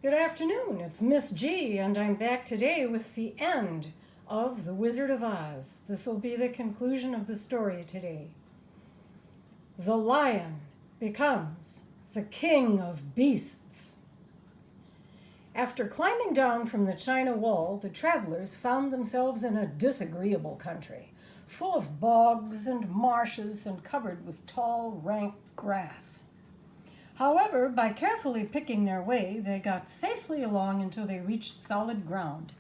Good afternoon, it's Miss G, and I'm back today with the end of The Wizard of Oz. This will be the conclusion of the story today. The lion becomes the king of beasts. After climbing down from the China Wall, the travelers found themselves in a disagreeable country, full of bogs and marshes and covered with tall, rank grass. However, by carefully picking their way, they got safely along until they reached solid ground.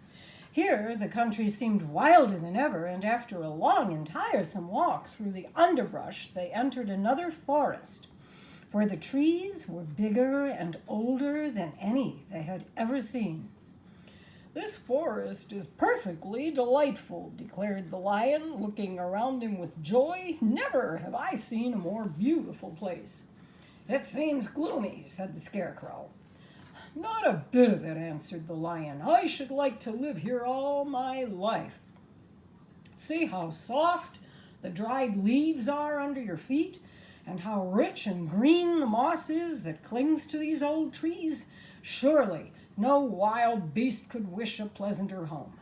Here, the country seemed wilder than ever, and after a long and tiresome walk through the underbrush, they entered another forest, where the trees were bigger and older than any they had ever seen. "This forest is perfectly delightful," declared the lion, looking around him with joy. "Never have I seen a more beautiful place." "It seems gloomy," said the Scarecrow. "Not a bit of it," answered the lion. "I should like to live here all my life. See how soft the dried leaves are under your feet, and how rich and green the moss is that clings to these old trees. Surely no wild beast could wish a pleasanter home."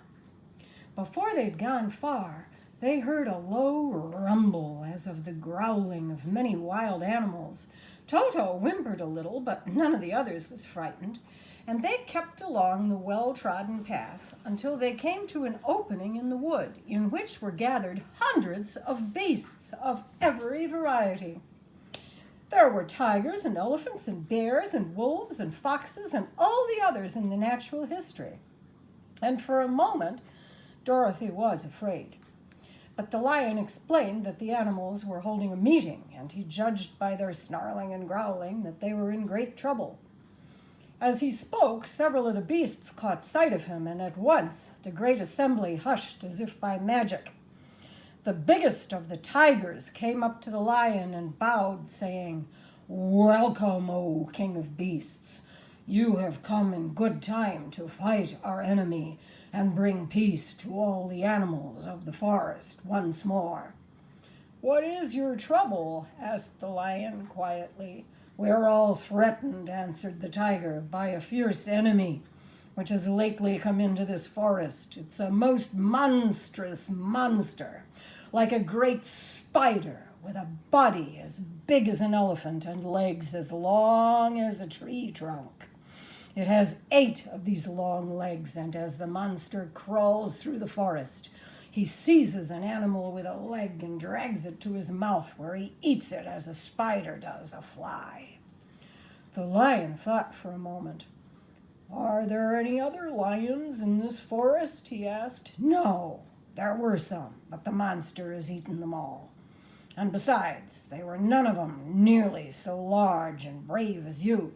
Before they'd gone far, they heard a low rumble as of the growling of many wild animals. Toto whimpered a little, but none of the others was frightened, and they kept along the well-trodden path until they came to an opening in the wood, in which were gathered hundreds of beasts of every variety. There were tigers and elephants and bears and wolves and foxes and all the others in the natural history. And for a moment, Dorothy was afraid. But the lion explained that the animals were holding a meeting, and he judged by their snarling and growling that they were in great trouble. As he spoke, several of the beasts caught sight of him, and at once the great assembly hushed as if by magic. The biggest of the tigers came up to the lion and bowed, saying, "Welcome, O King of Beasts. You have come in good time to fight our enemy and bring peace to all the animals of the forest once more." "What is your trouble?" asked the lion quietly. "We're all threatened," answered the tiger, "by a fierce enemy which has lately come into this forest. It's a most monstrous monster, like a great spider, with a body as big as an elephant and legs as long as a tree trunk. It has 8 of these long legs, and as the monster crawls through the forest, he seizes an animal with a leg and drags it to his mouth, where he eats it as a spider does a fly." The lion thought for a moment. "Are there any other lions in this forest?" he asked. "No, there were some, but the monster has eaten them all. And besides, they were none of them nearly so large and brave as you."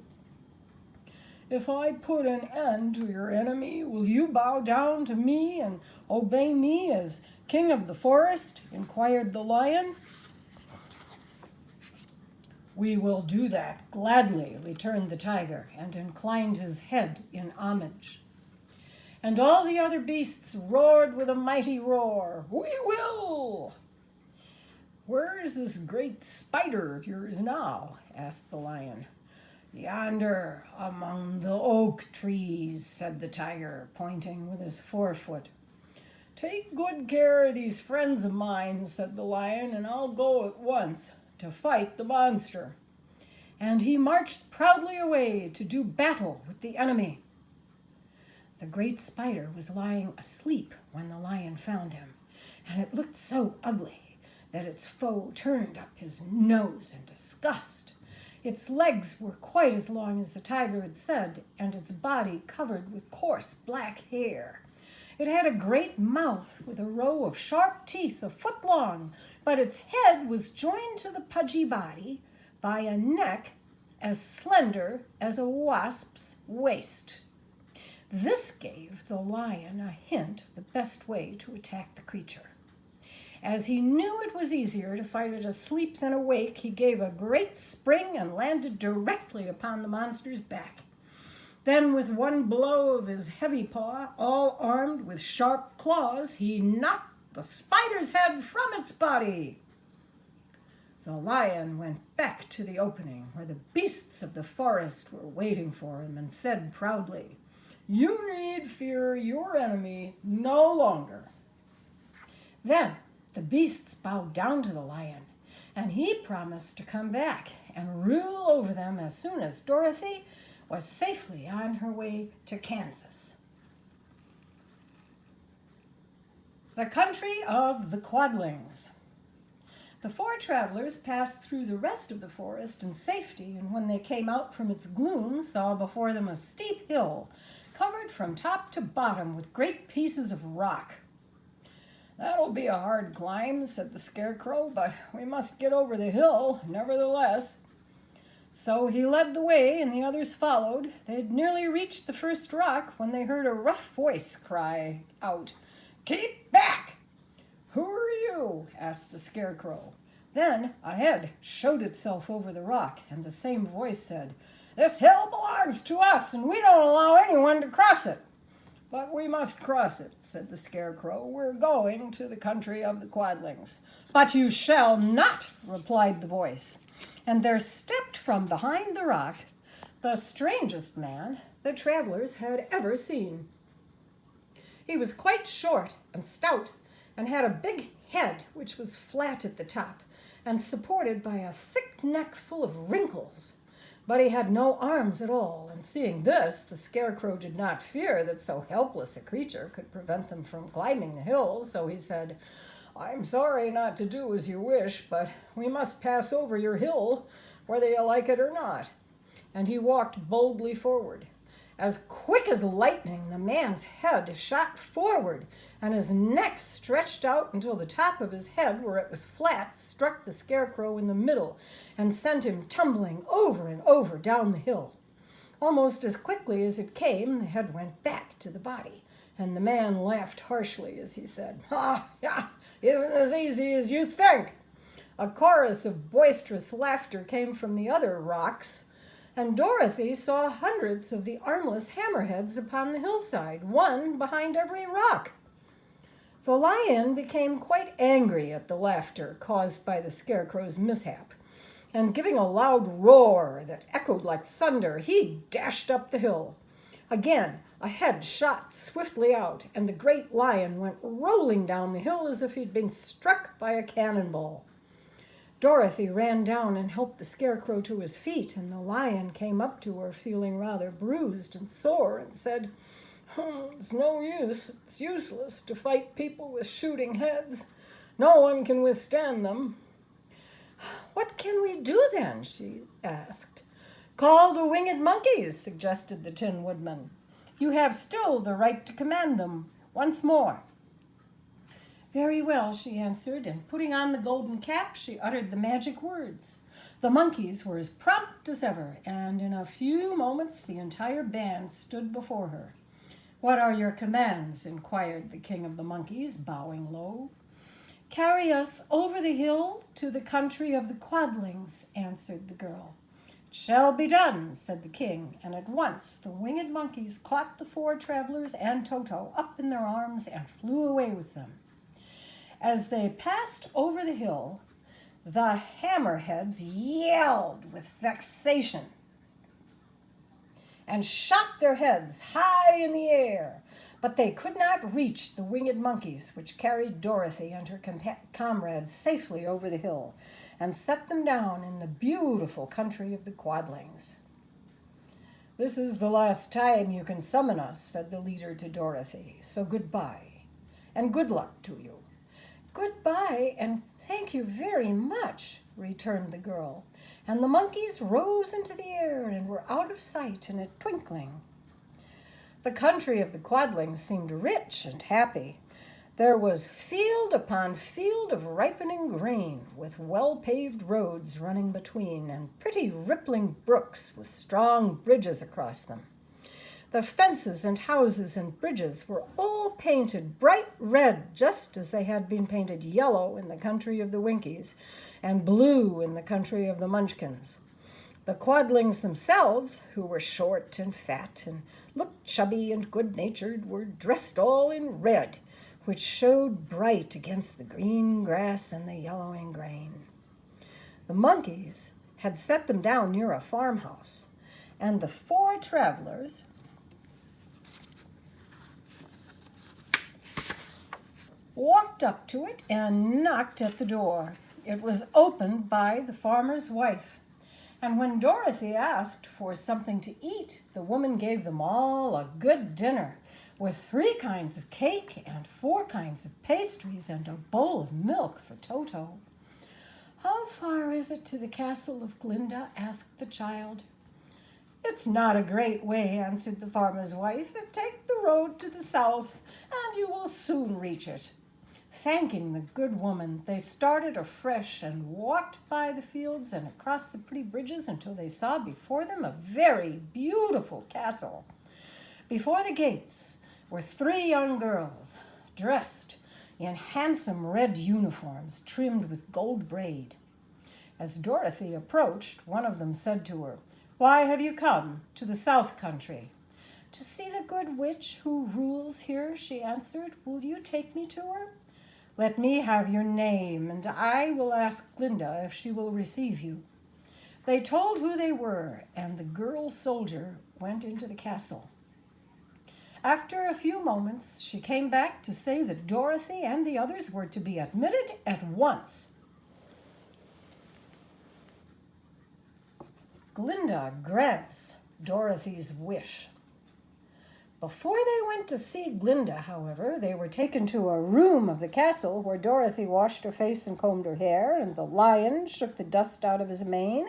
"If I put an end to your enemy, will you bow down to me and obey me as king of the forest?" inquired the lion. "We will do that gladly," returned the tiger, and inclined his head in homage. And all the other beasts roared with a mighty roar, "We will!" "Where is this great spider of yours now?" asked the lion. "Yonder, among the oak trees," said the tiger, pointing with his forefoot. "Take good care of these friends of mine," said the lion, "and I'll go at once to fight the monster." And he marched proudly away to do battle with the enemy. The great spider was lying asleep when the lion found him, and it looked so ugly that its foe turned up his nose in disgust. Its legs were quite as long as the tiger had said, and its body covered with coarse black hair. It had a great mouth with a row of sharp teeth a foot long, but its head was joined to the pudgy body by a neck as slender as a wasp's waist. This gave the lion a hint of the best way to attack the creature. As he knew it was easier to fight it asleep than awake, he gave a great spring and landed directly upon the monster's back. Then, with one blow of his heavy paw, all armed with sharp claws, he knocked the spider's head from its body. The lion went back to the opening where the beasts of the forest were waiting for him and said proudly, "You need fear your enemy no longer." Then the beasts bowed down to the lion, and he promised to come back and rule over them as soon as Dorothy was safely on her way to Kansas. The country of the Quadlings. The four travelers passed through the rest of the forest in safety, and when they came out from its gloom, saw before them a steep hill, covered from top to bottom with great pieces of rock. "That'll be a hard climb," said the Scarecrow, "but we must get over the hill, nevertheless." So he led the way, and the others followed. They had nearly reached the first rock when they heard a rough voice cry out, "Keep back!" "Who are you?" asked the Scarecrow. Then a head showed itself over the rock, and the same voice said, "This hill belongs to us, and we don't allow anyone to cross it." "But we must cross it," said the Scarecrow. "We're going to the country of the Quadlings." "But you shall not," replied the voice. And there stepped from behind the rock the strangest man the travelers had ever seen. He was quite short and stout, and had a big head which was flat at the top and supported by a thick neck full of wrinkles. But he had no arms at all, and seeing this, the Scarecrow did not fear that so helpless a creature could prevent them from climbing the hill, so he said, "I'm sorry not to do as you wish, but we must pass over your hill, whether you like it or not." And he walked boldly forward. As quick as lightning, the man's head shot forward, and his neck stretched out until the top of his head, where it was flat, struck the Scarecrow in the middle and sent him tumbling over and over down the hill. Almost as quickly as it came, the head went back to the body, and the man laughed harshly as he said, "Ha! Isn't as easy as you think." A chorus of boisterous laughter came from the other rocks, and Dorothy saw hundreds of the armless hammerheads upon the hillside, one behind every rock. The lion became quite angry at the laughter caused by the Scarecrow's mishap, and giving a loud roar that echoed like thunder, he dashed up the hill. Again, a head shot swiftly out, and the great lion went rolling down the hill as if he'd been struck by a cannonball. Dorothy ran down and helped the Scarecrow to his feet, and the lion came up to her feeling rather bruised and sore and said, "It's no use. It's useless to fight people with shooting heads. No one can withstand them." "What can we do then?" she asked. "Call the winged monkeys," suggested the Tin Woodman. "You have still the right to command them once more." "Very well," she answered, and putting on the golden cap, she uttered the magic words. The monkeys were as prompt as ever, and in a few moments the entire band stood before her. "What are your commands?" inquired the King of the Monkeys, bowing low. "Carry us over the hill to the country of the Quadlings," answered the girl. "It shall be done," said the king, and at once the winged monkeys caught the four travelers and Toto up in their arms and flew away with them. As they passed over the hill, the hammerheads yelled with vexation and shot their heads high in the air, but they could not reach the winged monkeys, which carried Dorothy and her comrades safely over the hill and set them down in the beautiful country of the Quadlings. "This is the last time you can summon us," said the leader to Dorothy, "so goodbye, and good luck to you." "Goodbye, and thank you very much," returned the girl, and the monkeys rose into the air and were out of sight in a twinkling. The country of the Quadlings seemed rich and happy. There was field upon field of ripening grain, with well-paved roads running between, and pretty rippling brooks with strong bridges across them. The fences and houses and bridges were all painted bright red, just as they had been painted yellow in the country of the Winkies and blue in the country of the Munchkins. The Quadlings themselves, who were short and fat and looked chubby and good-natured, were dressed all in red, which showed bright against the green grass and the yellowing grain. The monkeys had set them down near a farmhouse, and the four travelers walked up to it and knocked at the door. It was opened by the farmer's wife, and when Dorothy asked for something to eat, the woman gave them all a good dinner with 3 kinds of cake and 4 kinds of pastries and a bowl of milk for Toto. "How far is it to the castle of Glinda?" asked the child. "It's not a great way," answered the farmer's wife. "Take the road to the south, and you will soon reach it." Thanking the good woman, they started afresh and walked by the fields and across the pretty bridges until they saw before them a very beautiful castle. Before the gates were 3 young girls, dressed in handsome red uniforms trimmed with gold braid. As Dorothy approached, one of them said to her, "Why have you come to the South Country?" "To see the good witch who rules here," she answered. "Will you take me to her?" "Let me have your name, and I will ask Glinda if she will receive you." They told who they were, and the girl soldier went into the castle. After a few moments, she came back to say that Dorothy and the others were to be admitted at once. Glinda grants Dorothy's wish. Before they went to see Glinda, however, they were taken to a room of the castle where Dorothy washed her face and combed her hair, and the lion shook the dust out of his mane,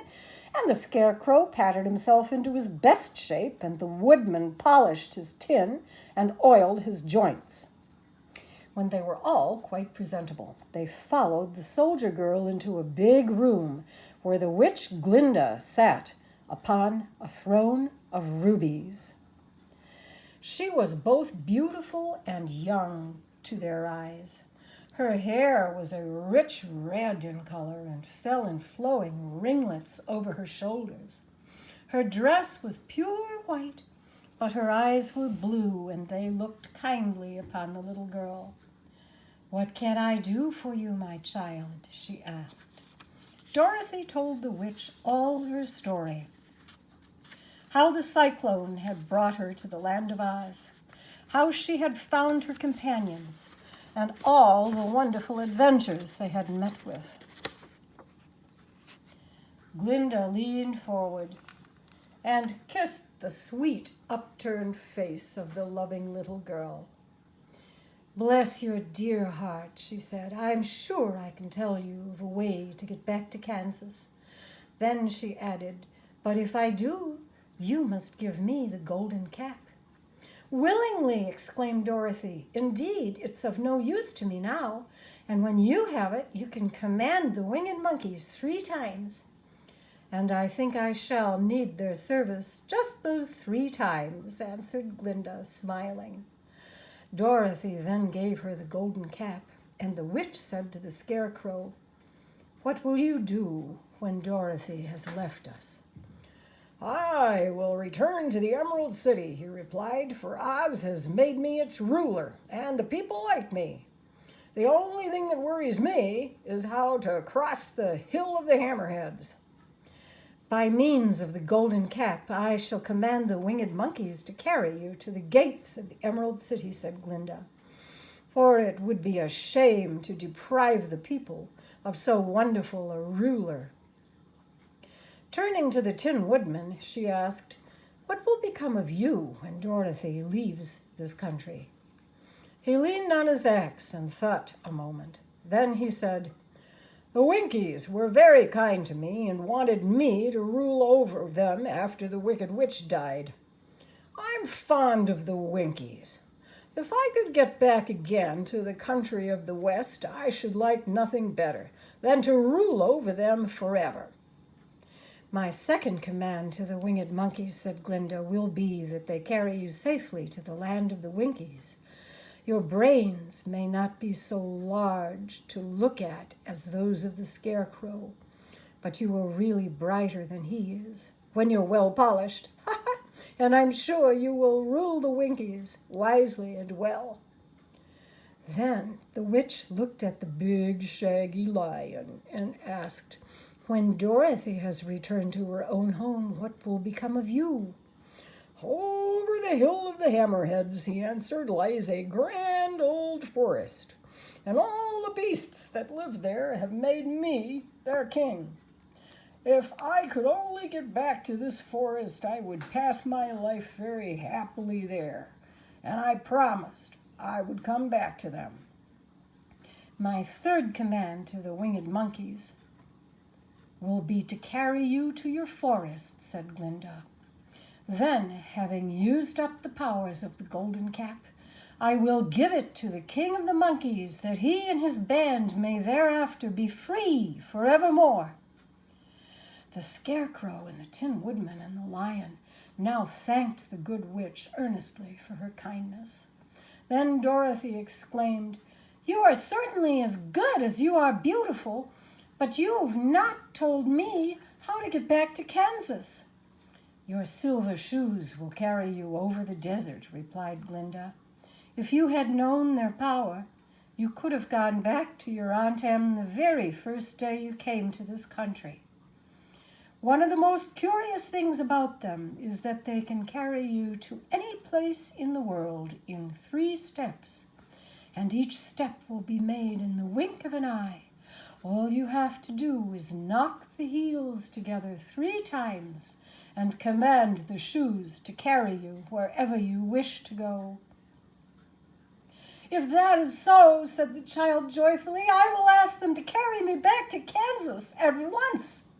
and the scarecrow patted himself into his best shape, and the woodman polished his tin and oiled his joints. When they were all quite presentable, they followed the soldier girl into a big room where the witch Glinda sat upon a throne of rubies. She was both beautiful and young to their eyes. Her hair was a rich red in color and fell in flowing ringlets over her shoulders. Her dress was pure white, but her eyes were blue, and they looked kindly upon the little girl. "What can I do for you, my child?" she asked. Dorothy told the witch all her story. How the cyclone had brought her to the land of Oz, how she had found her companions, and all the wonderful adventures they had met with. Glinda leaned forward and kissed the sweet, upturned face of the loving little girl. "Bless your dear heart," she said. "I'm sure I can tell you of a way to get back to Kansas." Then she added, "But if I do, you must give me the golden cap." "Willingly," exclaimed Dorothy. "Indeed, it's of no use to me now, and when you have it, you can command the winged monkeys 3 times. "And I think I shall need their service just those 3 times, answered Glinda, smiling. Dorothy then gave her the golden cap, and the witch said to the scarecrow, "What will you do when Dorothy has left us?" "I will return to the Emerald City," he replied, "for Oz has made me its ruler, and the people like me. The only thing that worries me is how to cross the Hill of the Hammerheads." "By means of the golden cap, I shall command the winged monkeys to carry you to the gates of the Emerald City," said Glinda, "for it would be a shame to deprive the people of so wonderful a ruler." Turning to the Tin Woodman, she asked, "What will become of you when Dorothy leaves this country?" He leaned on his axe and thought a moment. Then he said, "The Winkies were very kind to me and wanted me to rule over them after the Wicked Witch died. I'm fond of the Winkies. If I could get back again to the country of the West, I should like nothing better than to rule over them forever." "My second command to the winged monkeys," said Glinda, "will be that they carry you safely to the land of the Winkies. Your brains may not be so large to look at as those of the Scarecrow, but you are really brighter than he is when you're well polished. And I'm sure you will rule the Winkies wisely and well." Then the witch looked at the big shaggy lion and asked, When Dorothy has returned to her own home, what will become of you?" "Over the hill of the Hammerheads," he answered, "lies a grand old forest, and all the beasts that live there have made me their king. If I could only get back to this forest, I would pass my life very happily there, and I promised I would come back to them." "My third command to the winged monkeys will be to carry you to your forest," said Glinda. "Then, having used up the powers of the golden cap, I will give it to the king of the monkeys, that he and his band may thereafter be free forevermore." The Scarecrow and the Tin Woodman and the Lion now thanked the good witch earnestly for her kindness. Then Dorothy exclaimed, "You are certainly as good as you are beautiful, but you've not told me how to get back to Kansas." "Your silver shoes will carry you over the desert," replied Glinda. "If you had known their power, you could have gone back to your Aunt Em the very first day you came to this country. One of the most curious things about them is that they can carry you to any place in the world in 3 steps, and each step will be made in the wink of an eye. All you have to do is knock the heels together 3 times and command the shoes to carry you wherever you wish to go." "If that is so," said the child joyfully, "I will ask them to carry me back to Kansas at once."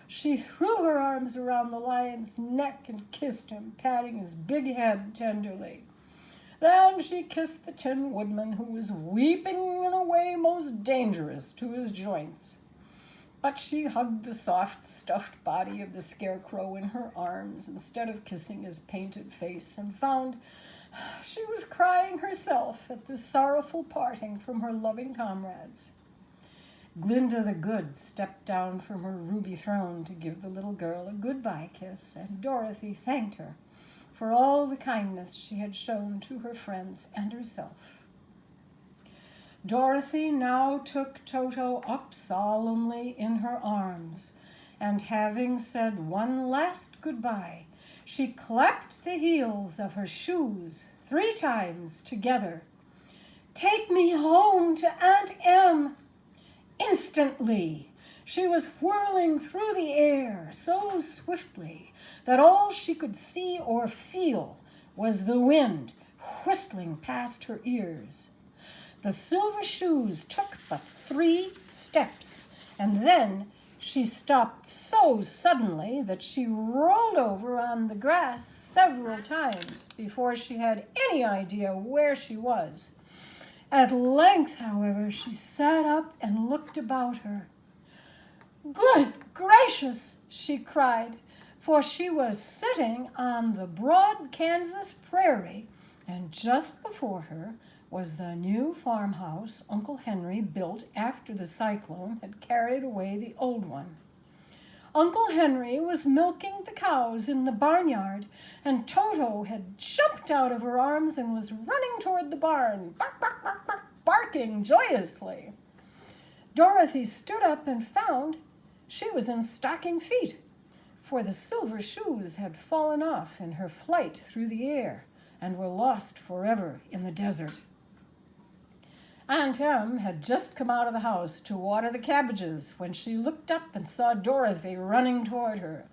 She threw her arms around the lion's neck and kissed him, patting his big head tenderly. Then she kissed the Tin Woodman, who was weeping in a way most dangerous to his joints. But she hugged the soft, stuffed body of the Scarecrow in her arms instead of kissing his painted face, and found she was crying herself at this sorrowful parting from her loving comrades. Glinda the Good stepped down from her ruby throne to give the little girl a goodbye kiss, and Dorothy thanked her for all the kindness she had shown to her friends and herself. Dorothy now took Toto up solemnly in her arms, and having said one last goodbye, she clapped the heels of her shoes 3 times together. "Take me home to Aunt Em!" Instantly, she was whirling through the air so swiftly that all she could see or feel was the wind whistling past her ears. The silver shoes took but 3 steps, and then she stopped so suddenly that she rolled over on the grass several times before she had any idea where she was. At length, however, she sat up and looked about her. "Good gracious!" she cried, for she was sitting on the broad Kansas prairie, and just before her was the new farmhouse Uncle Henry built after the cyclone had carried away the old one. Uncle Henry was milking the cows in the barnyard, and Toto had jumped out of her arms and was running toward the barn, bark, bark, bark, bark, barking joyously. Dorothy stood up and found she was in stocking feet, for the silver shoes had fallen off in her flight through the air and were lost forever in the desert. Aunt Em had just come out of the house to water the cabbages when she looked up and saw Dorothy running toward her.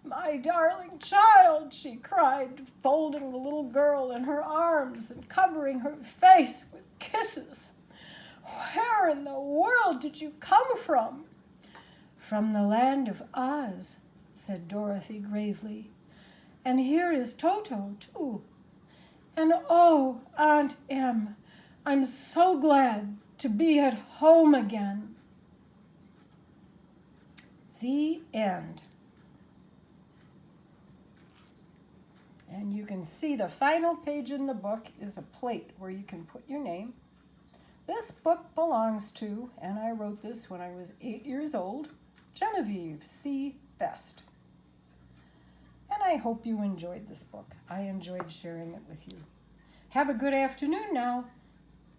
"My darling child," she cried, folding the little girl in her arms and covering her face with kisses. "Where in the world did you come from?" "From the land of Oz," said Dorothy gravely. "And here is Toto, too. And oh, Aunt Em, I'm so glad to be at home again." The end. And you can see the final page in the book is a plate where you can put your name. This book belongs to, and I wrote this when I was 8 years old, Genevieve C. Best. And I hope you enjoyed this book. I enjoyed sharing it with you. Have a good afternoon now.